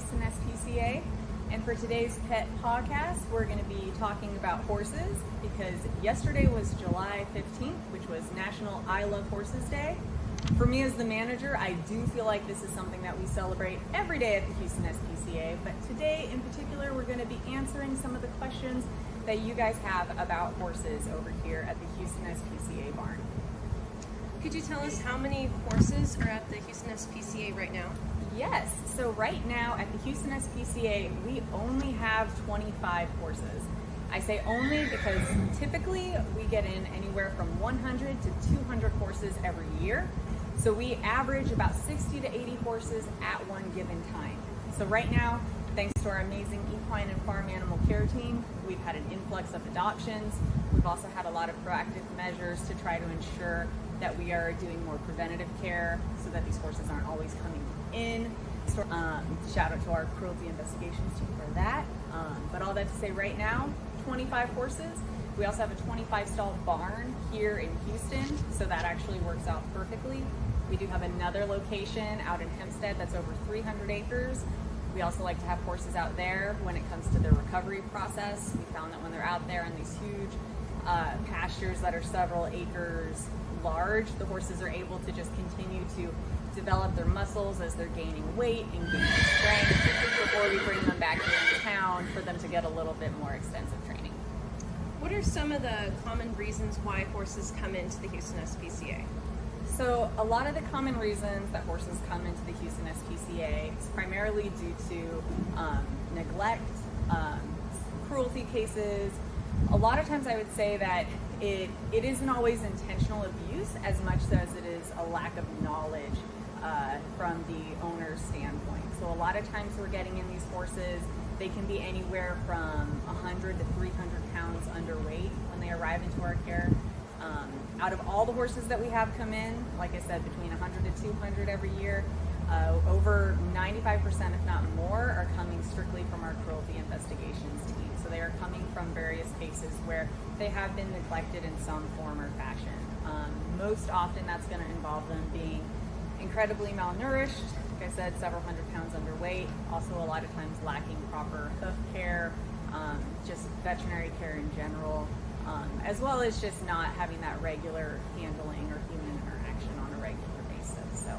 Houston SPCA, and for today's Pet Pawcast, we're going to be talking about horses because yesterday was July 15th, which was National I Love Horses Day. For me as the manager, I do feel like this is something that we celebrate every day at the Houston SPCA, but today in particular, we're going to be answering some of the questions that you guys have about horses over here at the Houston SPCA barn. Could you tell us how many horses are at the Houston SPCA right now? Yes, so right now at the Houston SPCA, we only have 25 horses. I say only because typically we get in anywhere from 100 to 200 horses every year. So we average about 60 to 80 horses at one given time. So right now, thanks to our amazing equine and farm animal care team, we've had an influx of adoptions. We've also had a lot of proactive measures to try to ensure that we are doing more preventative care so that these horses aren't always coming in. So, shout out to our cruelty investigations team for that. But all that to say right now, 25 horses. We also have a 25 stall barn here in Houston, so that actually works out perfectly. We do have another location out in Hempstead that's over 300 acres. We also like to have horses out there when it comes to their recovery process. We found that when they're out there in these huge pastures that are several acres large, the horses are able to just continue to develop their muscles as they're gaining weight and gaining strength before we bring them back here in town for them to get a little bit more extensive training. What are some of the common reasons why horses come into the Houston SPCA? So a lot of the common reasons that horses come into the Houston SPCA is primarily due to neglect, cruelty cases. A lot of times I would say that it isn't always intentional abuse as much as it is a lack of knowledge from the owner's standpoint. So a lot of times we're getting in these horses, they can be anywhere from 100 to 300 pounds underweight when they arrive into our care. Out of all the horses that we have come in, like I said, between 100 to 200 every year, over 95%, if not more, are coming strictly from our cruelty investigations team. So they are coming from various cases where they have been neglected in some form or fashion. Most often that's going to involve them being incredibly malnourished, like I said, several hundred pounds underweight, also a lot of times lacking proper hoof care, just veterinary care in general, as well as just not having that regular handling or human interaction on a regular basis. So,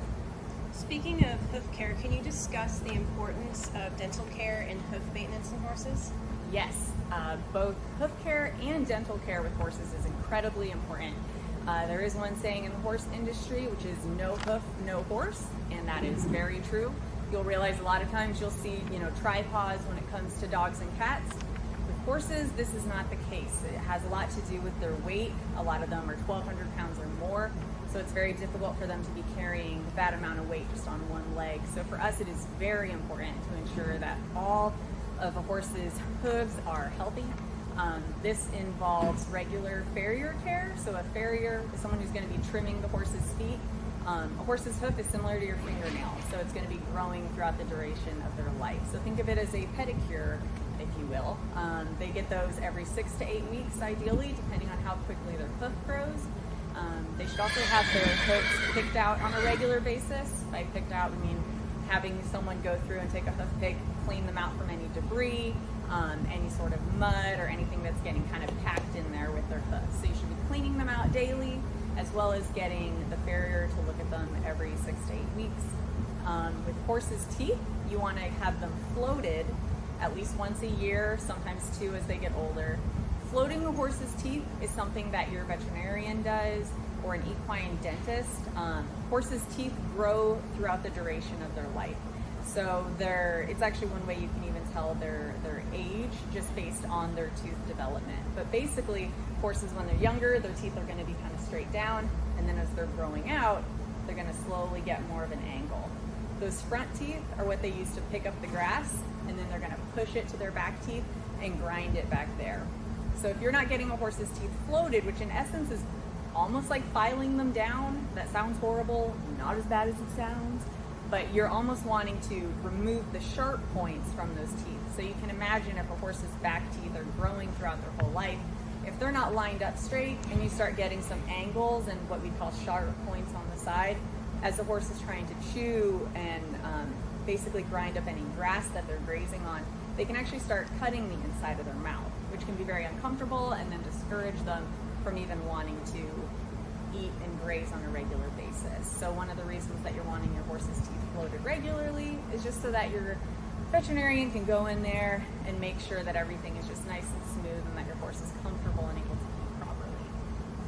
speaking of hoof care, can you discuss the importance of dental care and hoof maintenance in horses? Yes, both hoof care and dental care with horses is incredibly important. There is one saying in the horse industry, which is no hoof, no horse, and that is very true. You'll realize a lot of times you'll see, tripods when it comes to dogs and cats. With horses, this is not the case. It has a lot to do with their weight. A lot of them are 1,200 pounds or more, so it's very difficult for them to be carrying that amount of weight just on one leg. So for us, it is very important to ensure that all of a horse's hooves are healthy. This involves regular farrier care. So a farrier is someone who's going to be trimming the horse's feet. A horse's hoof is similar to your fingernail, so it's going to be growing throughout the duration of their life. So think of it as a pedicure, if you will. They get those every 6 to 8 weeks, ideally, depending on how quickly their hoof grows. They should also have their hoofs picked out on a regular basis. By picked out, we mean having someone go through and take a hoof pick, clean them out from any debris, any sort of mud or anything that's getting kind of packed in there with their hoofs. So you should be cleaning them out daily, as well as getting the farrier to look at them every 6 to 8 weeks. With horses' teeth, you want to have them floated at least once a year, sometimes two as they get older. Floating a horse's teeth is something that your veterinarian does or an equine dentist. Horses' teeth grow throughout the duration of their life. So it's actually one way you can even tell their age just based on their tooth development. But basically, horses when they're younger, their teeth are going to be kind of straight down, and then as they're growing out, they're going to slowly get more of an angle. Those front teeth are what they use to pick up the grass, and then they're going to push it to their back teeth and grind it back there. So if you're not getting a horse's teeth floated, which in essence is almost like filing them down, that sounds horrible, not as bad as it sounds, but you're almost wanting to remove the sharp points from those teeth. So you can imagine if a horse's back teeth are growing throughout their whole life, if they're not lined up straight and you start getting some angles and what we call sharp points on the side, as the horse is trying to chew and basically grind up any grass that they're grazing on, they can actually start cutting the inside of their mouth, which can be very uncomfortable and then discourage them from even wanting to eat and graze on a regular basis. So one of the reasons that you're wanting your horse's teeth floated regularly is just so that your veterinarian can go in there and make sure that everything is just nice and smooth and that your horse is comfortable and able to eat properly.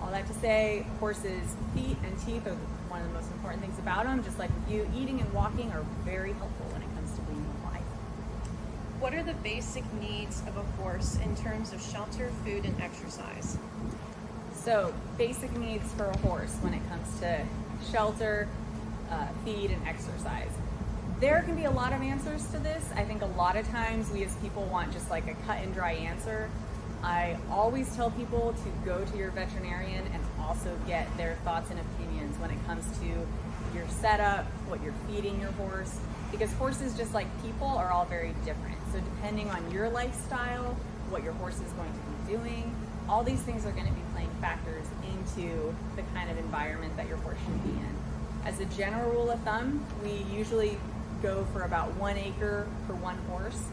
All that to say, horses' feet and teeth are one of the most important things about them. Just like with you, eating and walking are very helpful when it comes to being alive. What are the basic needs of a horse in terms of shelter, food, and exercise? So basic needs for a horse when it comes to shelter, feed, and exercise. There can be a lot of answers to this. I think a lot of times we as people want just like a cut and dry answer. I always tell people to go to your veterinarian and also get their thoughts and opinions when it comes to your setup, what you're feeding your horse, because horses, just like people, are all very different. So depending on your lifestyle, what your horse is going to be doing, all these things are going to be playing factors into the kind of environment that your horse should be in. As a general rule of thumb, we usually go for about 1 acre per one horse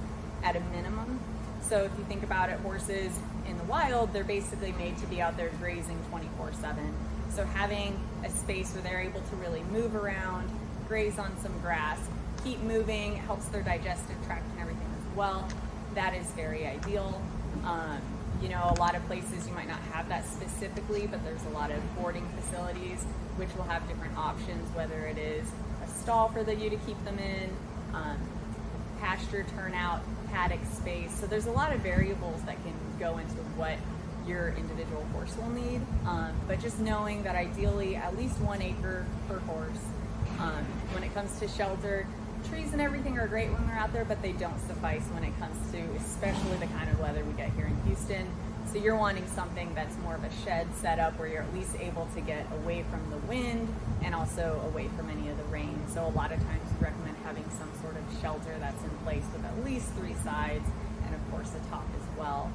at a minimum. So if you think about it, horses in the wild, they're basically made to be out there grazing 24/7. So having a space where they're able to really move around, graze on some grass, keep moving, helps their digestive tract and everything as well. That is very ideal. A lot of places you might not have that specifically, but there's a lot of boarding facilities which will have different options, whether it is a stall for you to keep them in, pasture turnout, paddock space. So there's a lot of variables that can go into what your individual horse will need. But just knowing that ideally at least 1 acre per horse. When it comes to shelter, trees and everything are great when we're out there, but they don't suffice when it comes to especially the kind of weather we get here in Houston. So you're wanting something that's more of a shed setup where you're at least able to get away from the wind and also away from any of the rain. So a lot of times we recommend having some sort of shelter that's in place with at least 3 sides and of course a top as well.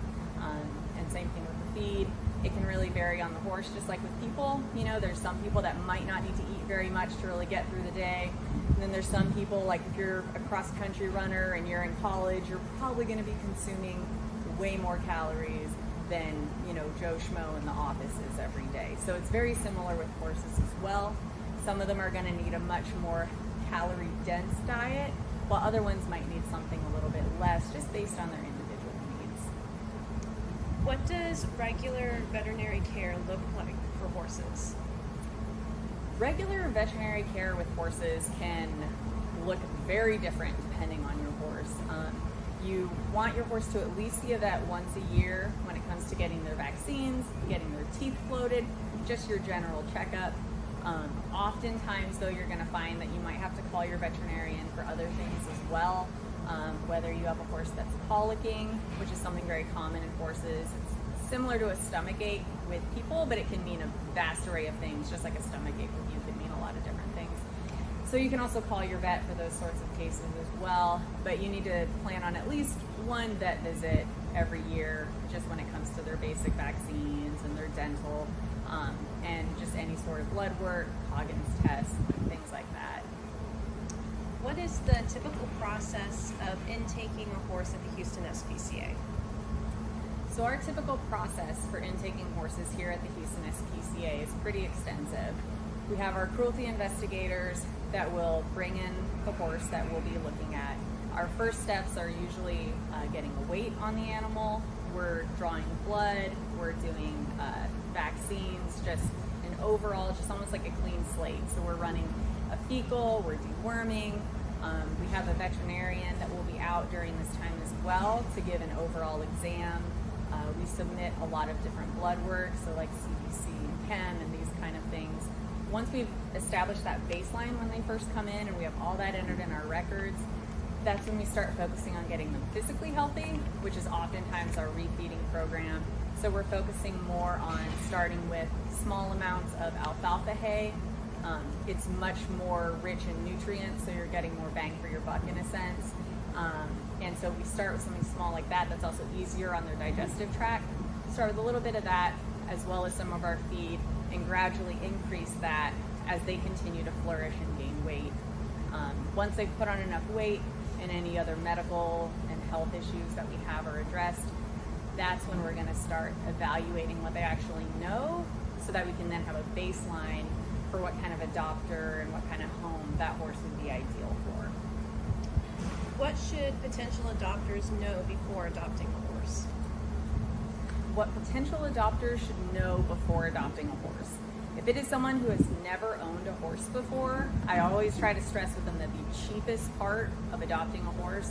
And same thing with the feed. It can really vary on the horse, just like with people. There's some people that might not need to eat very much to really get through the day. And then there's some people, like if you're a cross-country runner and you're in college, you're probably going to be consuming way more calories than, Joe Schmo in the office is every day. So it's very similar with horses as well. Some of them are going to need a much more calorie-dense diet, while other ones might need something a little bit less, just based on their individual needs. What does regular veterinary care look like for horses? Regular veterinary care with horses can look very different depending on your horse. You want your horse to at least see a vet once a year when it comes to getting their vaccines, getting their teeth floated, just your general checkup. Oftentimes, though, you're going to find that you might have to call your veterinarian for other things as well. Whether you have a horse that's colicking, which is something very common in horses. It's similar to a stomach ache with people, but it can mean a vast array of things, just like a stomach ache with you can mean a lot of different things. So you can also call your vet for those sorts of cases as well, but you need to plan on at least 1 vet visit every year, just when it comes to their basic vaccines and their dental, and just any sort of blood work, Coggins tests, things like that. What is the typical process of intaking a horse at the Houston SPCA? So our typical process for intaking horses here at the Houston SPCA is pretty extensive. We have our cruelty investigators that will bring in the horse that we'll be looking at. Our first steps are usually getting a weight on the animal. We're drawing blood. We're doing vaccines, just an overall, just almost like a clean slate. So we're running a fecal, we're deworming. We have a veterinarian that will be out during this time as well to give an overall exam. We submit a lot of different blood work, so like CBC and chem and these kind of things. Once we've established that baseline when they first come in and we have all that entered in our records, that's when we start focusing on getting them physically healthy, which is oftentimes our refeeding program. So we're focusing more on starting with small amounts of alfalfa hay. It's much more rich in nutrients, so you're getting more bang for your buck in a sense. And so we start with something small like that that's also easier on their digestive tract. Start with a little bit of that, as well as some of our feed, and gradually increase that as they continue to flourish and gain weight. Once they've put on enough weight and any other medical and health issues that we have are addressed, that's when we're going to start evaluating what they actually know, so that we can then have a baseline for what kind of a doctor and what kind of home that horse would be ideal for. What should potential adopters know before adopting a horse? What potential adopters should know before adopting a horse. If it is someone who has never owned a horse before, I always try to stress with them that the cheapest part of adopting a horse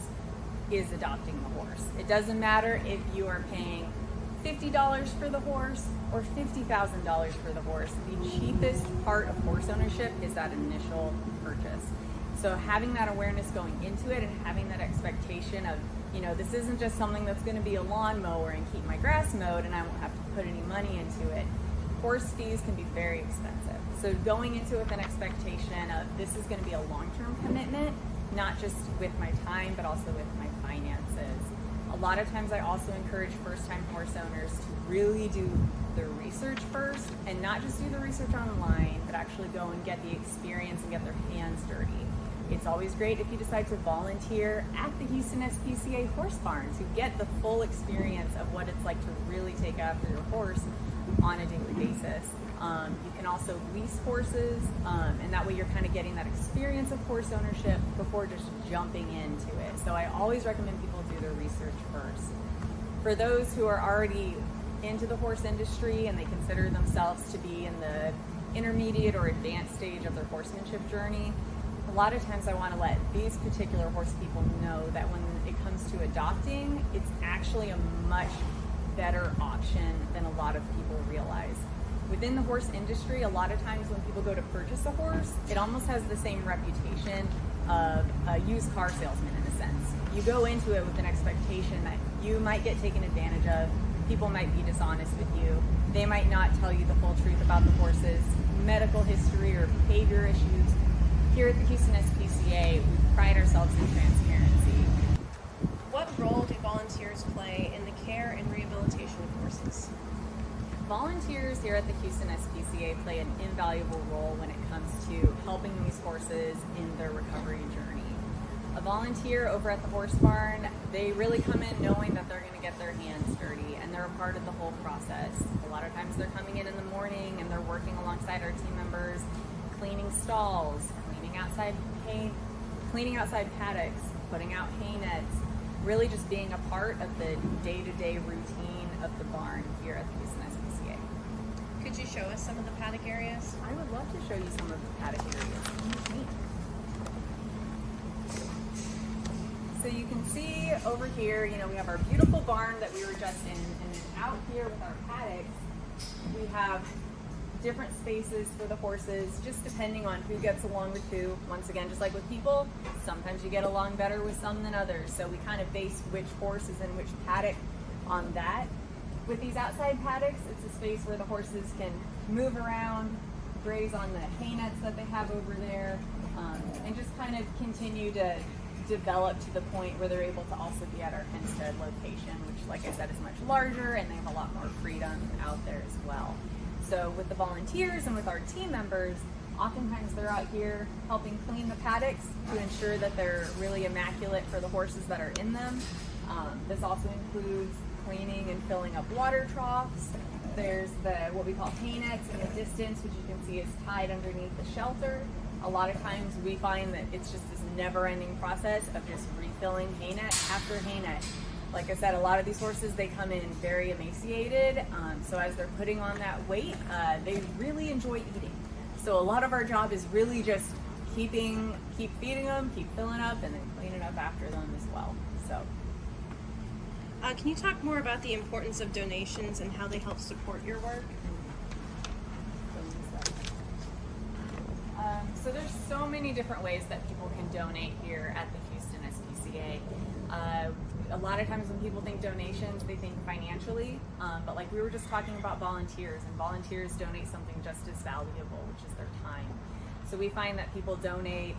is adopting the horse. It doesn't matter if you are paying $50 for the horse or $50,000 for the horse. The cheapest part of horse ownership is that initial purchase. So having that awareness going into it and having that expectation of, this isn't just something that's going to be a lawnmower and keep my grass mowed and I won't have to put any money into it. Horse fees can be very expensive. So going into it with an expectation of this is going to be a long-term commitment, not just with my time, but also with my finances. A lot of times I also encourage first-time horse owners to really do their research first, and not just do the research online, but actually go and get the experience and get their hands dirty. It's always great if you decide to volunteer at the Houston SPCA horse barns, who get the full experience of what it's like to really take after your horse on a daily basis. You can also lease horses, and that way you're kind of getting that experience of horse ownership before just jumping into it. So I always recommend people do their research first. For those who are already into the horse industry and they consider themselves to be in the intermediate or advanced stage of their horsemanship journey, a lot of times I want to let these particular horse people know that when it comes to adopting, it's actually a much better option than a lot of people realize. Within the horse industry, a lot of times when people go to purchase a horse, it almost has the same reputation of a used car salesman in a sense. You go into it with an expectation that you might get taken advantage of, people might be dishonest with you, they might not tell you the full truth about the horse's medical history or behavior issues. Here at the Houston SPCA, we pride ourselves in transparency. What role do volunteers play in the care and rehabilitation of horses? Volunteers here at the Houston SPCA play an invaluable role when it comes to helping these horses in their recovery journey. A volunteer over at the horse barn, they really come in knowing that they're going to get their hands dirty, and they're a part of the whole process. A lot of times they're coming in the morning and they're working alongside our team members, cleaning stalls, cleaning outside paddocks, putting out hay nets, really just being a part of the day-to-day routine of the barn here at the Houston SPCA. Could you show us some of the paddock areas? I would love to show you some of the paddock areas. So you can see over here, we have our beautiful barn that we were just in, and then out here with our paddocks, we have different spaces for the horses, just depending on who gets along with who. Once again, just like with people, sometimes you get along better with some than others, so we kind of base which horse is in which paddock on that. With these outside paddocks, it's a space where the horses can move around, graze on the hay nets that they have over there, and just kind of continue to develop to the point where they're able to also be at our Hempstead location, which, like I said, is much larger and they have a lot more freedom out there as well. So with the volunteers and with our team members, oftentimes they're out here helping clean the paddocks to ensure that they're really immaculate for the horses that are in them. This also includes cleaning and filling up water troughs. There's what we call hay nets in the distance, which you can see is tied underneath the shelter. A lot of times we find that it's just this never-ending process of just refilling hay net after hay net. Like I said, a lot of these horses, they come in very emaciated, so as they're putting on that weight, they really enjoy eating. So a lot of our job is really just keep feeding them, keep filling up, and then cleaning up after them as well. So. Can you talk more about the importance of donations and how they help support your work? So there's so many different ways that people can donate here at the Houston SPCA. A lot of times when people think donations, they think financially, but like we were just talking about volunteers, and volunteers donate something just as valuable, which is their time. So we find that people donate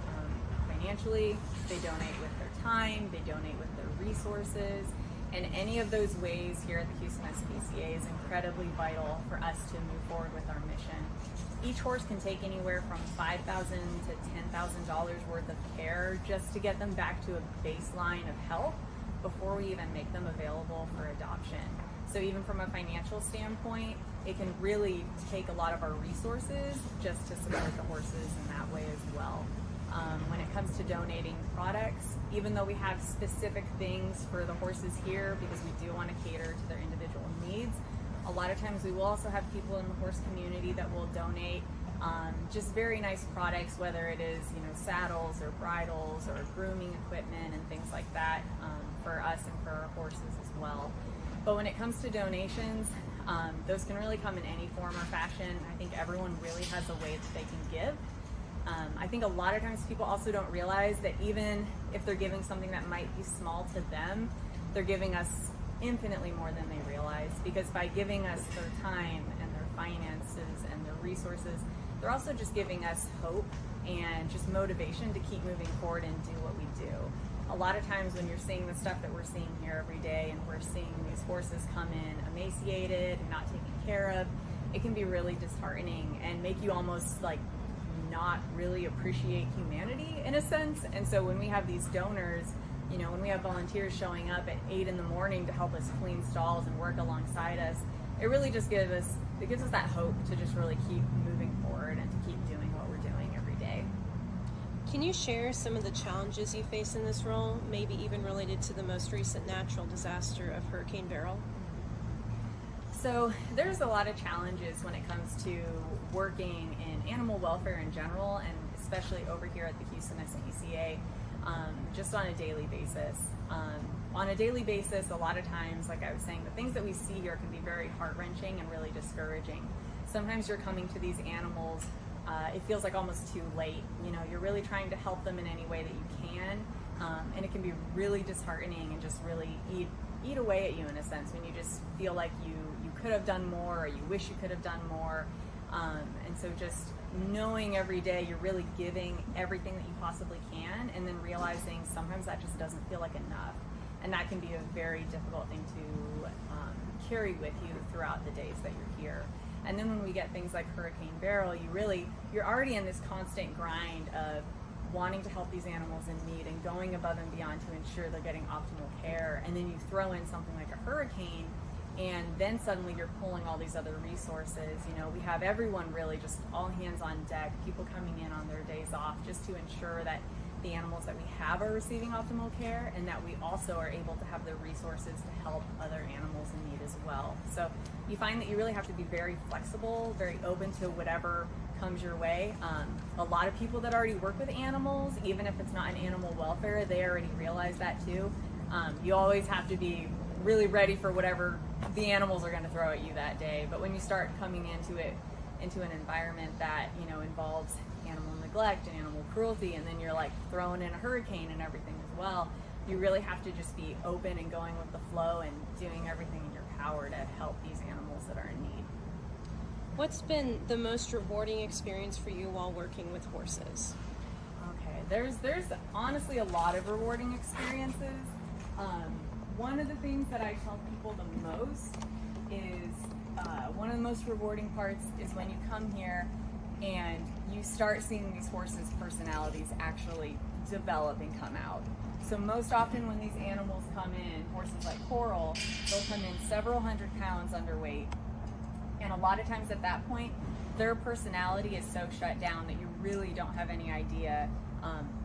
financially, they donate with their time, they donate with their resources, And any of those ways here at the Houston SPCA is incredibly vital for us to move forward with our mission. Each horse can take anywhere from $5,000 to $10,000 worth of care just to get them back to a baseline of health before we even make them available for adoption. So even from a financial standpoint, it can really take a lot of our resources just to support the horses in that way as well. When it comes to donating products, even though we have specific things for the horses here because we do want to cater to their individual needs, a lot of times we will also have people in the horse community that will donate just very nice products, whether it is saddles or bridles or grooming equipment and things like that for us and for our horses as well. But when it comes to donations, those can really come in any form or fashion. I think everyone really has a way that they can give. I think a lot of times people also don't realize that even if they're giving something that might be small to them, they're giving us infinitely more than they realize, because by giving us their time and their finances and their resources, they're also just giving us hope and just motivation to keep moving forward and do what we do. A lot of times when you're seeing the stuff that we're seeing here every day and we're seeing these horses come in emaciated and not taken care of, it can be really disheartening and make you almost like not really appreciate humanity in a sense. And so when we have these donors, when we have volunteers showing up at 8 in the morning to help us clean stalls and work alongside us, it really just gives us that hope to just really keep moving forward and to keep doing what we're doing every day. Can you share some of the challenges you face in this role, maybe even related to the most recent natural disaster of Hurricane Beryl? So there's a lot of challenges when it comes to working in animal welfare in general, and especially over here at the Houston SPCA, just on a daily basis. On a daily basis, a lot of times, like I was saying, the things that we see here can be very heart-wrenching and really discouraging. Sometimes you're coming to these animals, it feels like almost too late. You're really trying to help them in any way that you can, and it can be really disheartening and just really eat away at you in a sense when you just feel like you could have done more, or you wish you could have done more. And so just knowing every day you're really giving everything that you possibly can, and then realizing sometimes that just doesn't feel like enough. And that can be a very difficult thing to carry with you throughout the days that you're here. And then when we get things like Hurricane Beryl, you're already in this constant grind of wanting to help these animals in need and going above and beyond to ensure they're getting optimal care. And then you throw in something like a hurricane, and then suddenly you're pulling all these other resources. We have everyone really just all hands on deck, people coming in on their days off just to ensure that the animals that we have are receiving optimal care, and that we also are able to have the resources to help other animals in need as well. So you find that you really have to be very flexible, very open to whatever comes your way. A lot of people that already work with animals, even if it's not in animal welfare, they already realize that too. You always have to be really ready for whatever the animals are going to throw at you that day. But when you start coming into an environment that involves animal neglect and animal cruelty, and then you're like throwing in a hurricane and everything as well, you really have to just be open and going with the flow and doing everything in your power to help these animals that are in need. What's been the most rewarding experience for you while working with horses? Okay, there's honestly a lot of rewarding experiences. One of the things that I tell people the most is one of the most rewarding parts is when you come here and you start seeing these horses' personalities actually develop and come out. So most often when these animals come in, horses like Coral, they'll come in several hundred pounds underweight. And a lot of times at that point, their personality is so shut down that you really don't have any idea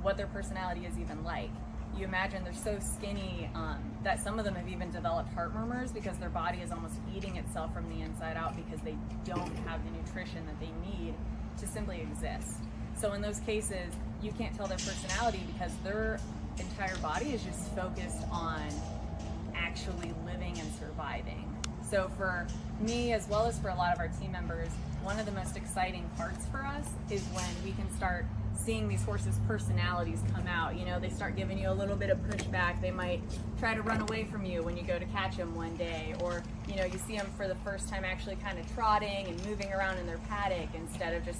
what their personality is even like. You imagine they're so skinny that some of them have even developed heart murmurs because their body is almost eating itself from the inside out because they don't have the nutrition that they need to simply exist. So in those cases, you can't tell their personality because their entire body is just focused on actually living and surviving. So for me, as well as for a lot of our team members, one of the most exciting parts for us is when we can start seeing these horses' personalities come out. They start giving you a little bit of pushback. They might try to run away from you when you go to catch them one day, or you see them for the first time actually kind of trotting and moving around in their paddock instead of just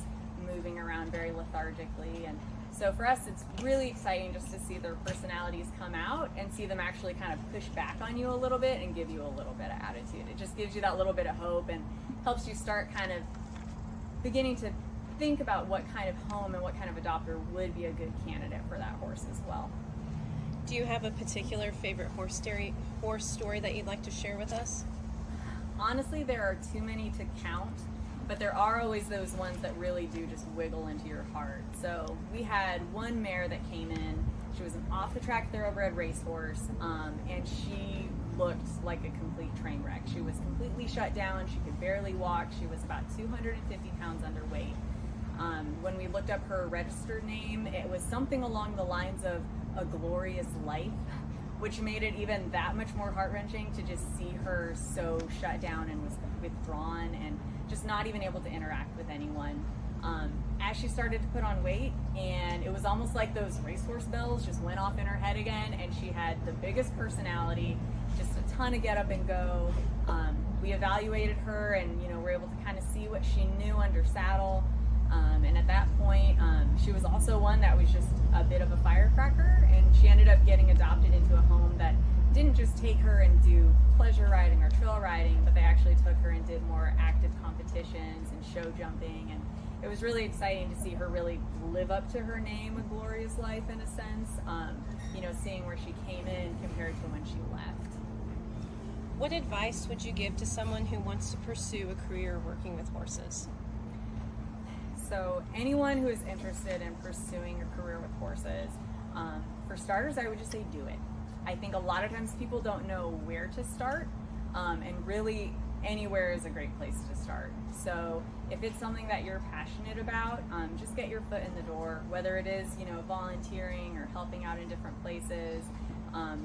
moving around very lethargically. And So for us, it's really exciting just to see their personalities come out and see them actually kind of push back on you a little bit and give you a little bit of attitude. It just gives you that little bit of hope and helps you start kind of beginning to think about what kind of home and what kind of adopter would be a good candidate for that horse as well. Do you have a particular favorite horse story that you'd like to share with us? Honestly, there are too many to count, but there are always those ones that really do just wiggle into your heart. So we had one mare that came in. She was an off-the-track thoroughbred racehorse, and she looked like a complete train wreck. She was completely shut down. She could barely walk. She was about 250 pounds underweight. When we looked up her registered name, it was something along the lines of A Glorious Life, which made it even that much more heart-wrenching to just see her so shut down and was withdrawn and just not even able to interact with anyone. As she started to put on weight, and it was almost like those racehorse bells just went off in her head again, and she had the biggest personality, just a ton of get up and go. We evaluated her and, were able to kind of see what she knew under saddle. And at that point, she was also one that was just a bit of a firecracker, and she ended up getting adopted into a home that didn't just take her and do pleasure riding or trail riding, but they actually took her and did more active competitions and show jumping. And it was really exciting to see her really live up to her name, A Glorious Life, in a sense, seeing where she came in compared to when she left. What advice would you give to someone who wants to pursue a career working with horses? So anyone who is interested in pursuing a career with horses, for starters, I would just say do it. I think a lot of times people don't know where to start, and really anywhere is a great place to start. So if it's something that you're passionate about, just get your foot in the door, whether it is, volunteering or helping out in different places.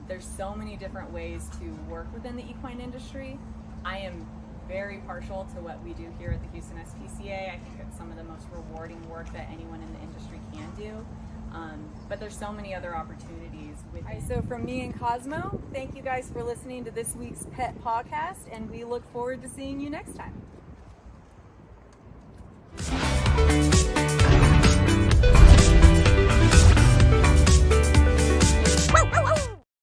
There's so many different ways to work within the equine industry. I am very partial to what we do here at the Houston SPCA. I think it's some of the most rewarding work that anyone in the industry can do. But there's so many other opportunities. So from me and Cosmo, thank you guys for listening to this week's Pet Pawcast, and we look forward to seeing you next time.